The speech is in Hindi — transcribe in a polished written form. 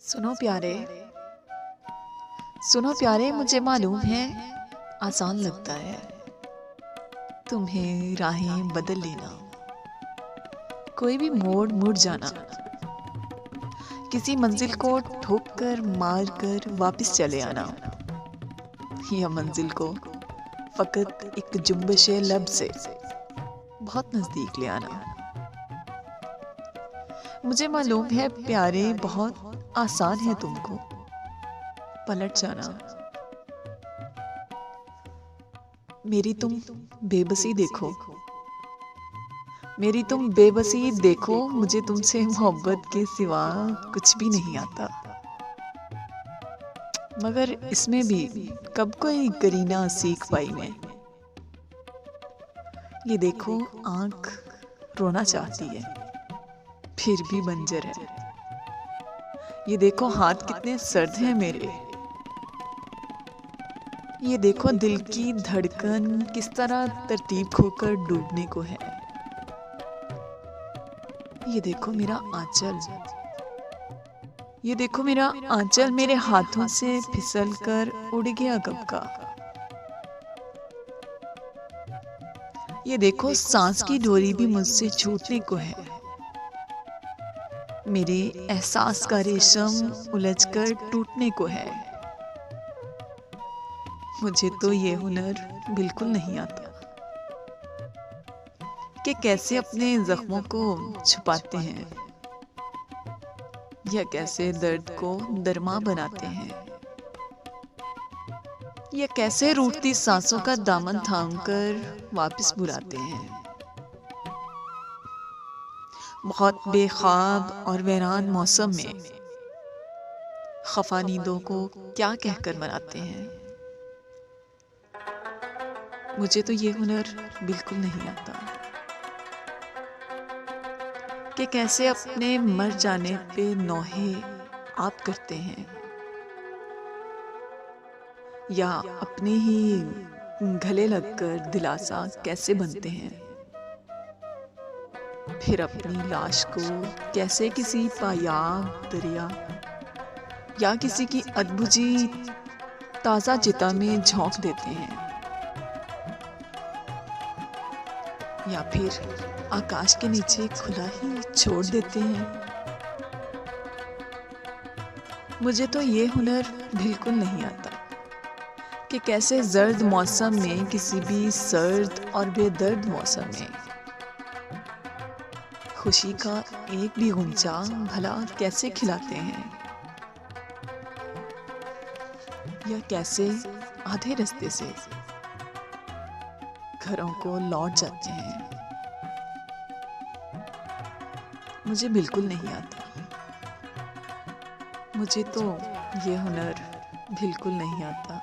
सुनो प्यारे, सुनो प्यारे, मुझे मालूम है आसान लगता है तुम्हें राहें बदल लेना, कोई भी मोड़ मुड़ जाना, किसी मंजिल को ठोक कर मार कर वापस चले आना, या मंजिल को फकत एक जुम्बश लब से बहुत नजदीक ले आना। मुझे मालूम है प्यारे, बहुत आसान है तुमको पलट जाना। मेरी तुम बेबसी देखो, मेरी तुम बेबसी देखो, मुझे तुमसे मोहब्बत के सिवा कुछ भी नहीं आता। मगर इसमें भी कब कोई करीना सीख पाई मैं। ये देखो आंख रोना चाहती है फिर भी बंजर है। ये देखो हाथ कितने सर्द हैं मेरे। ये देखो दिल की धड़कन किस तरह तरतीब खोकर डूबने को है। ये देखो मेरा आंचल, ये देखो मेरा आंचल मेरे हाथों से फिसल कर उड़ गया कब का। ये देखो सांस की डोरी भी मुझसे छूटने को है। मेरे एहसास का रेशम उलझकर टूटने को है। मुझे तो ये हुनर बिल्कुल नहीं आता कि कैसे अपने जख्मों को छुपाते हैं या कैसे दर्द को दरमा बनाते हैं या कैसे रूठती सांसों का दामन थामकर वापस बुलाते हैं। बहुत बेख्वाब और वीरान मौसम में खफा नींदों को क्या कहकर मनाते हैं। मुझे तो ये हुनर बिल्कुल नहीं आता कि कैसे अपने मर जाने पे नौहे आप करते हैं या अपने ही गले लगकर दिलासा कैसे बनते हैं। फिर अपनी लाश को कैसे किसी पायाब दरिया या किसी की अधबुझी ताजा चिता में झोंक देते हैं या फिर आकाश के नीचे खुला ही छोड़ देते हैं। मुझे तो ये हुनर बिल्कुल नहीं आता कि कैसे जर्द मौसम में, किसी भी सर्द और बेदर्द मौसम में खुशी का एक भी गुंजा भला कैसे खिलाते हैं या कैसे आधे रास्ते से घरों को लौट जाते हैं। मुझे बिल्कुल नहीं आता। मुझे तो ये हुनर बिल्कुल नहीं आता।